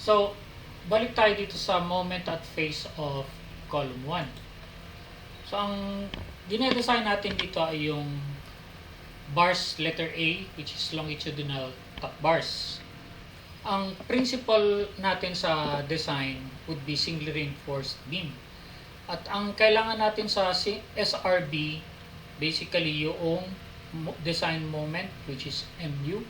So, balik tayo dito sa moment at phase of column 1. So, ang dinedesign natin dito ay yung bars letter A, which is longitudinal top bars. Ang principle natin sa design would be singly reinforced beam. At ang kailangan natin sa SRB, basically yung design moment, which is MU.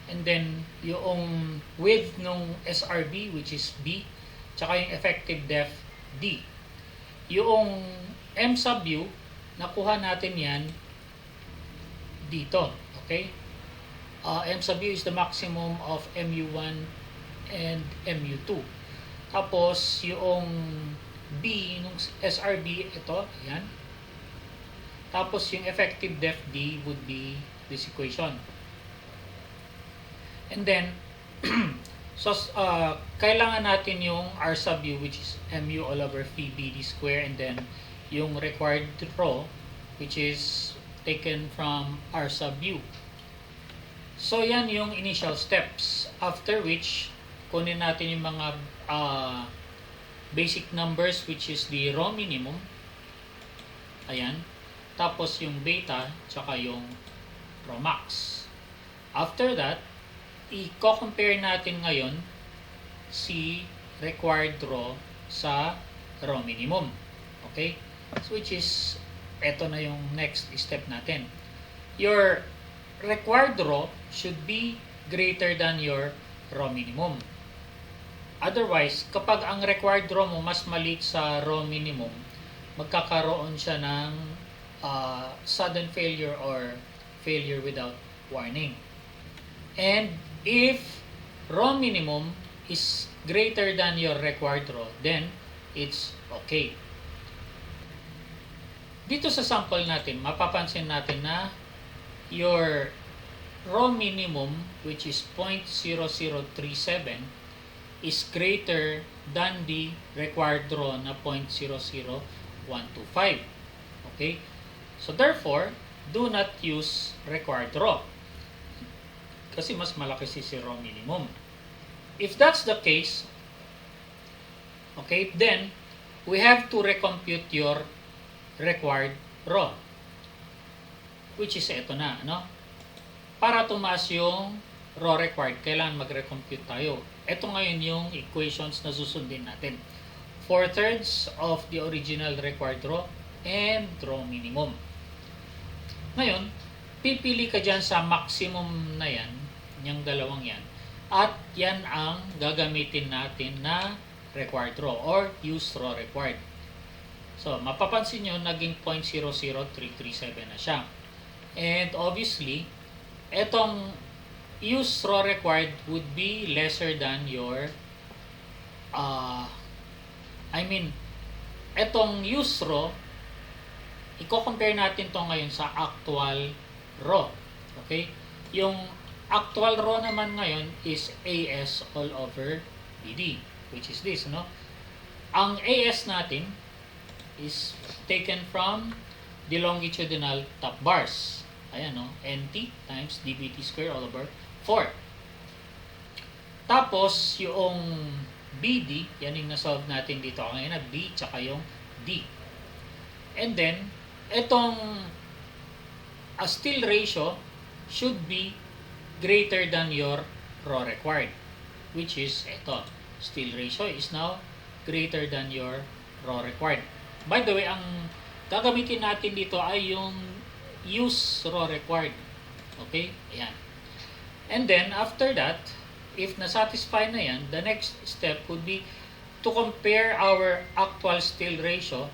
And then, yung width ng SRB, which is B, tsaka yung effective depth, D. Yung M sub U, nakuha natin yan dito. Okay? M sub U is the maximum of MU1 and MU2. Tapos, yung B, nung SRB, ito, yan. Tapos, yung effective depth D would be this equation. And then, so, kailangan natin yung R sub U, which is MU all over phi BD square, and then yung required rho, which is taken from R sub U. So, yan yung initial steps. After which, kunin natin yung mga basic numbers, which is the rho minimum. Ayan. Tapos yung beta, tsaka yung rho max. After that, i-compare natin ngayon si required rho sa rho minimum. Okay? So, which is, eto na yung next step natin. Your required rho should be greater than your rho minimum. Otherwise, kapag ang required rho mo mas maliit sa rho minimum, magkakaroon siya ng sudden failure or failure without warning. And if rho minimum is greater than your required rho, then it's okay. Dito sa sample natin, mapapansin natin na your rho minimum, which is 0.0037, is greater than the required rho na 0.00125. Okay? So therefore, do not use required rho. Kasi mas malaki si rho minimum. If that's the case, okay, then we have to recompute your required rho, which is ito na, no? Para tumaas yung rho required, kailangan mag-recompute tayo. Ito ngayon yung equations na susundin natin. 4/3 of the original required rho and rho minimum. Ngayon, pipili ka dyan sa maximum na yan, yung dalawang yan, at yan ang gagamitin natin na required rho or use rho required. So, mapapansin nyo, naging 0.00337 na siya. And obviously, etong use rho required would be lesser than your etong use rho, i-compare natin to ngayon sa actual rho. Okay? Yung actual rho naman ngayon is AS all over BD, which is this, no? Ang AS natin is taken from the longitudinal top bars. Ayan, no? NT times dBT square all over 4. Tapos, yung BD, yan yung nasolve natin dito. Ngayon na B, tsaka yung D. And then, itong still ratio should be greater than your rho required, which is ito. Still ratio is now greater than your rho required. By the way, ang gagamitin natin dito ay yung use rho required. Okay? Ayan. And then, after that, if nasatisfy na yan, the next step would be to compare our actual still ratio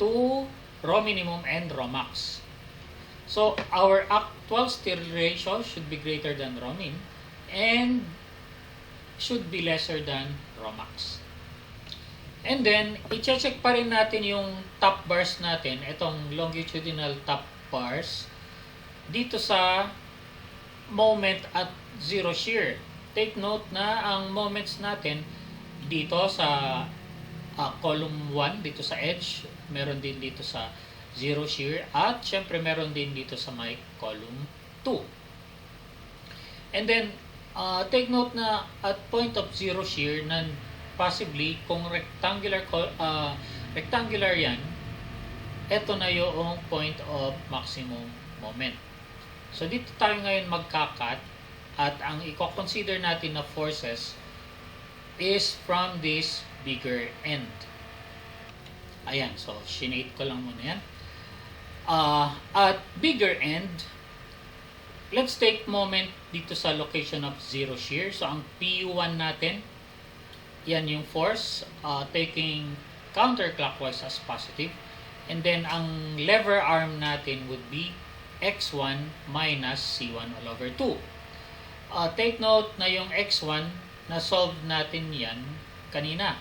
to rho minimum and rho max. So, our actual still ratio should be greater than rho min and should be lesser than rho max. And then, i-check pa rin natin yung top bars natin, itong longitudinal top bars, dito sa moment at zero shear. Take note na ang moments natin dito sa column 1, dito sa edge, meron din dito sa zero shear, at syempre meron din dito sa my column 2. And then, Take note na at point of zero shear na possibly kung rectangular yan, ito na yung point of maximum moment. So dito tayo ngayon magkakat at ang i-consider natin na forces is from this bigger end. Ayan, so shinade ko lang muna yan. At bigger end, let's take moment dito sa location of zero shear. So ang PU1 natin, yan yung force taking counterclockwise as positive. And then ang lever arm natin would be x1 minus c1 all over 2. Take note na yung x1, na-solve natin yan kanina.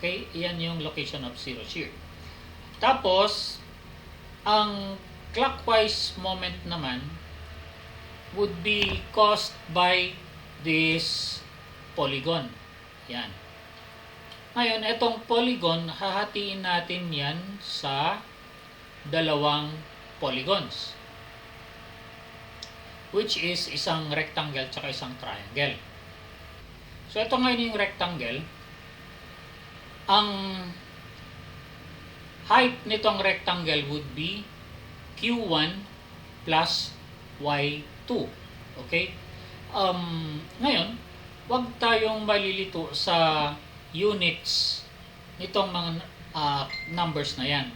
Okay, yan yung location of zero shear. Tapos, ang clockwise moment naman would be caused by this polygon. Yan. Ngayon, itong polygon, hahatiin natin yan sa dalawang polygons, which is isang rectangle at isang triangle. So, ito ngayon yung rectangle. Ang height nitong rectangle would be Q1 plus Y2. Okay? Ngayon, wag tayong malilito sa units nitong mga numbers na yan.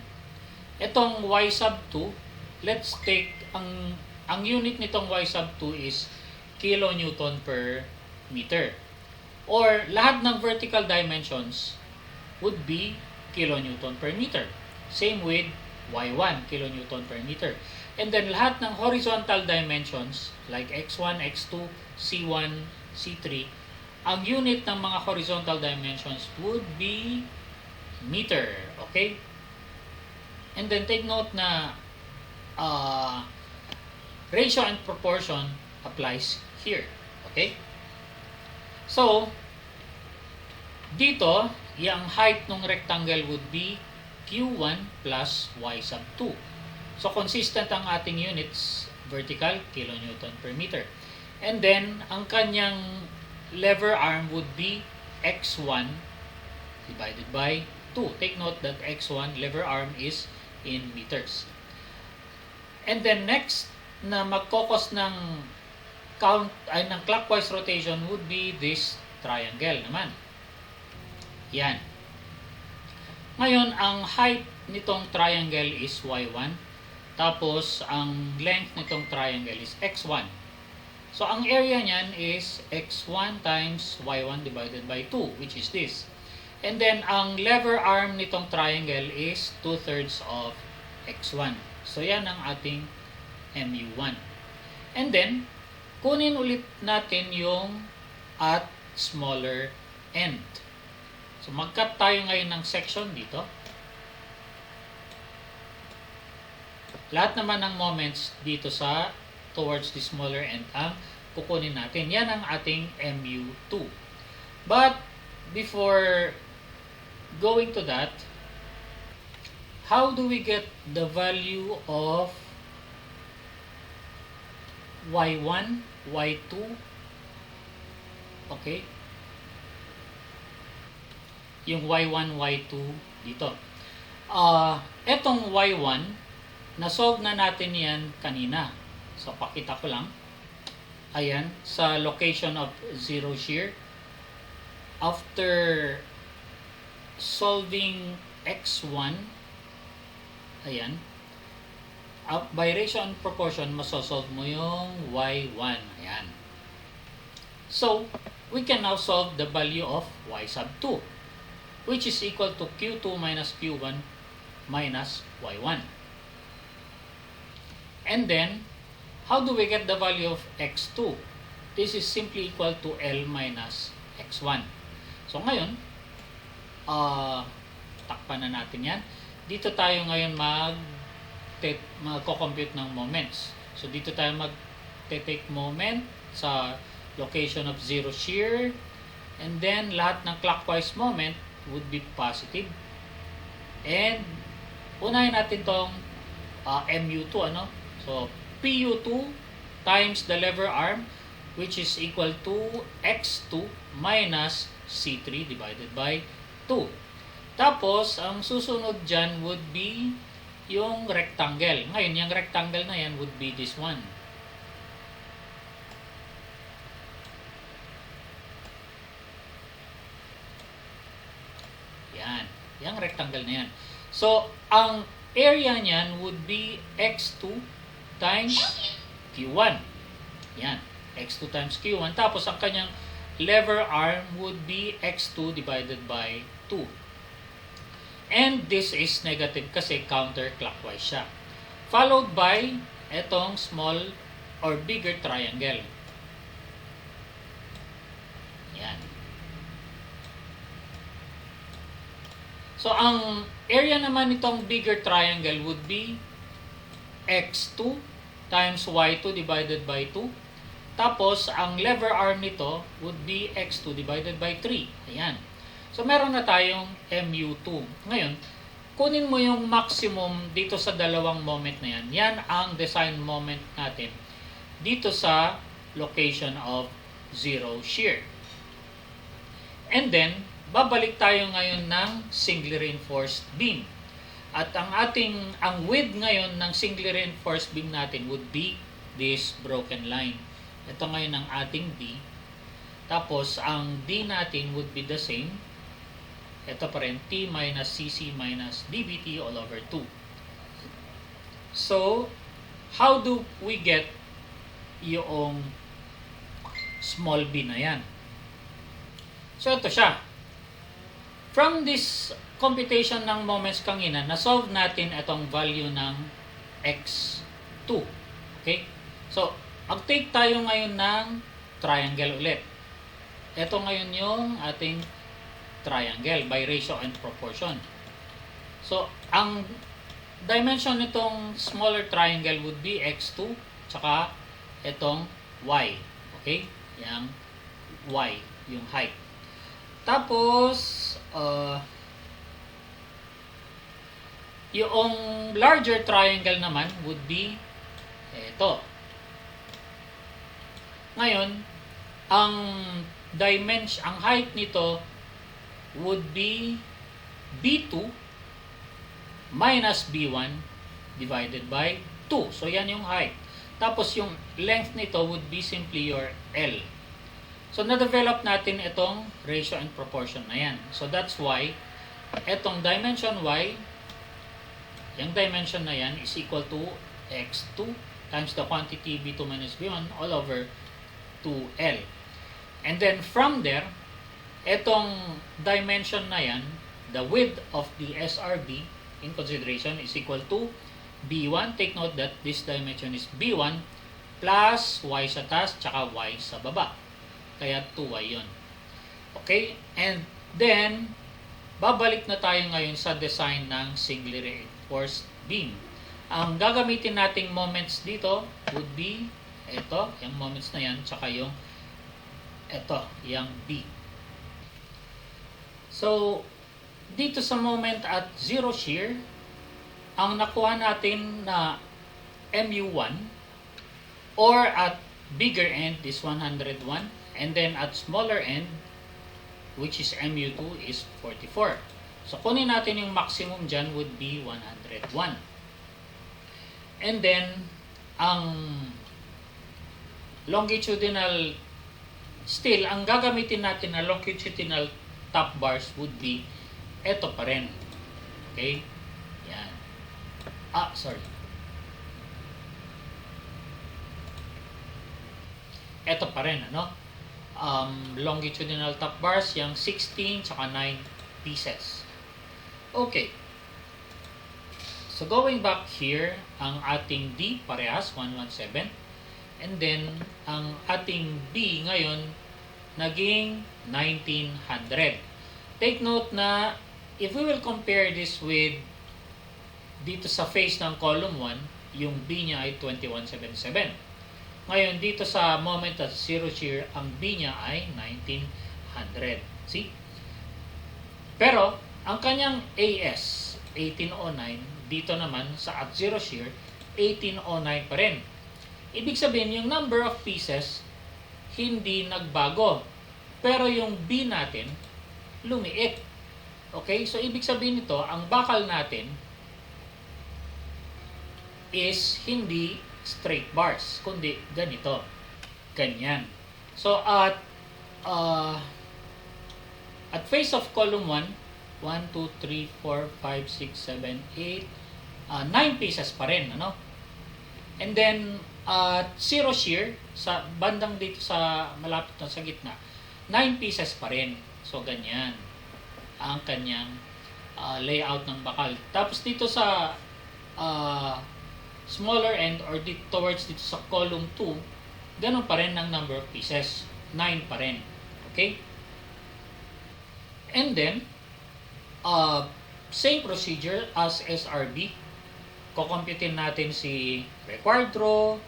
Itong Y sub 2, let's take ang unit nitong Y sub 2 is kilonewton per meter. Or lahat ng vertical dimensions would be kilonewton per meter. Same with Y1, kilonewton per meter. And then lahat ng horizontal dimensions like x1, x2, c1, c3, ang unit ng mga horizontal dimensions would be meter. Okay? And then take note na ratio and proportion applies here. Okay? So, dito, yung height ng rectangle would be Q1 plus Y sub 2. So, consistent ang ating units, vertical, kilonewton per meter. And then, ang kanyang lever arm would be X1 divided by 2. Take note that X1 lever arm is in meters. And then, next na magkokos ng ng clockwise rotation would be this triangle naman. Yan. Ngayon, ang height nitong triangle is y1. Tapos, ang length nitong triangle is x1. So, ang area niyan is x1 times y1 divided by 2, which is this. And then, ang lever arm nitong triangle is 2/3 of x1. So, yan ang ating mu1. And then, kunin ulit natin yung at smaller end. So, mag-cut tayo ngayon ng section dito. Lahat naman ng moments dito sa towards the smaller end ang kukunin natin. Yan ang ating mu2. But, before going to that, how do we get the value of y1, y2? Okay? Yung y1, y2 dito. Etong y1, na-solve na natin yan kanina. So, pakita ko lang. Ayan, sa location of zero shear. After solving x1, ayan, by ratio and proportion, masosolve mo yung y1. Ayan. So, we can now solve the value of y sub 2, which is equal to q2 minus q1 minus y1. And then, how do we get the value of x2? This is simply equal to L minus x1. So, ngayon, takpan na natin yan. Dito tayo ngayon magko-compute ng moments. So, dito tayo mag-take moment sa location of zero shear. And then, lahat ng clockwise moment would be positive. And, unahin natin tong mu2, ano? So, PU2 times the lever arm, which is equal to x2 minus c3 divided by 2. Tapos, ang susunod dyan would be yung rectangle. Ngayon, yung rectangle na yan would be this one. Yan. Yung rectangle na yan. So, ang area niyan would be x2 times q1. Yan. x2 times q1. Tapos, ang kanyang lever arm would be x2 divided by 2. And this is negative kasi counterclockwise siya. Followed by etong small or bigger triangle. Yan. So, ang area naman nitong bigger triangle would be x2 times y2 divided by 2. Tapos, ang lever arm nito would be x2 divided by 3. Ayan. So, meron na tayong MU2. Ngayon, kunin mo yung maximum dito sa dalawang moment na yan. Yan ang design moment natin dito sa location of zero shear. And then, babalik tayo ngayon ng singly reinforced beam. At ang width ngayon ng singly reinforced beam natin would be this broken line. Ito ngayon ang ating D. Tapos, ang D natin would be the same. Ito pa rin, T minus CC minus DBT all over 2. So, how do we get yung small b na yan? So, ito siya. From this computation ng moments kanina, na-solve natin itong value ng x2. Okay? So, mag-take tayo ngayon ng triangle ulit. Ito ngayon yung ating triangle by ratio and proportion. So, ang dimension nitong smaller triangle would be x2 tsaka itong y. Okay? Yang y, yung height. Tapos, yung larger triangle naman would be ito. Ngayon, ang height nito would be B2 minus B1 divided by 2. So, yan yung height. Tapos, yung length nito would be simply your L. So, na-develop natin itong ratio and proportion na yan. So, that's why, itong dimension Y, yung dimension na yan is equal to x2 times the quantity B2 minus B1 all over 2L. And then, from there, etong dimension na yan, the width of the SRB in consideration is equal to B1. Take note that this dimension is B1 plus Y sa taas tsaka Y sa baba. Kaya 2Y yun. Okay? And then, babalik na tayo ngayon sa design ng singly reinforced beam. Ang gagamitin nating moments dito would be ito, yung moments na yan, tsaka yung ito, yung B. So, dito sa moment at zero shear, ang nakuha natin na MU1 or at bigger end is 101 and then at smaller end, which is MU2, is 44. So, kunin natin yung maximum dyan would be 101. And then, ang longitudinal, still, ang gagamitin natin na longitudinal top bars would be eto pa rin. Okay? Yan. Sorry. Eto pa rin, ano? Longitudinal top bars, yung 16 tsaka 9 pieces. Okay. So, going back here, ang ating D, parehas, 117. And then, ang ating B ngayon, naging 1900. Take note na if we will compare this with dito sa face ng column 1, yung B niya ay 2177. Ngayon, dito sa moment at zero shear, ang B niya ay 1900. See? Pero, ang kanyang AS, 1809, dito naman sa at zero shear, 1809 pa rin. Ibig sabihin, yung number of pieces, hindi nagbago. Pero yung B natin, lumiit. Okay? So, ibig sabihin nito, ang bakal natin is hindi straight bars, kundi ganito. Ganyan. So, at face of column 1, 1, 2, 3, 4, 5, 6, 7, 8, 9 pieces pa rin, ano? And then, zero shear, sa bandang dito sa malapit na sa gitna, 9 pieces pa rin. So, ganyan ang kanyang layout ng bakal. Tapos dito sa smaller end or towards dito sa column 2, ganun pa rin ang number of pieces. 9 pa rin. Okay? And then, same procedure as SRB. Kukumputin natin si required row,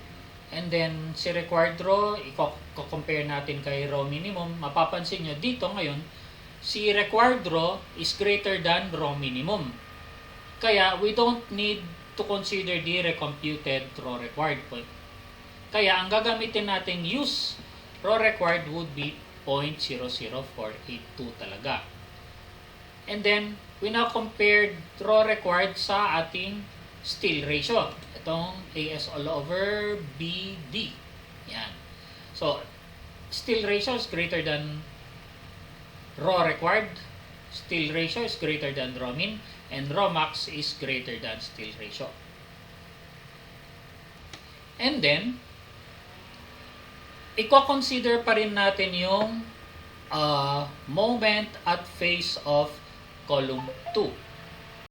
and then si required row, i-compare natin kay row minimum. Mapapansin nyo dito ngayon, si required row is greater than row minimum. Kaya, we don't need to consider the recomputed row required point. Kaya, ang gagamitin natin use row required would be 0.00482 talaga. And then, we now compared row required sa ating steel ratio. Itong AS all over BD. Yan. So, steel ratio is greater than raw required. Steel ratio is greater than raw min. And raw max is greater than steel ratio. And then, i-consider pa rin natin yung moment at face of column 2.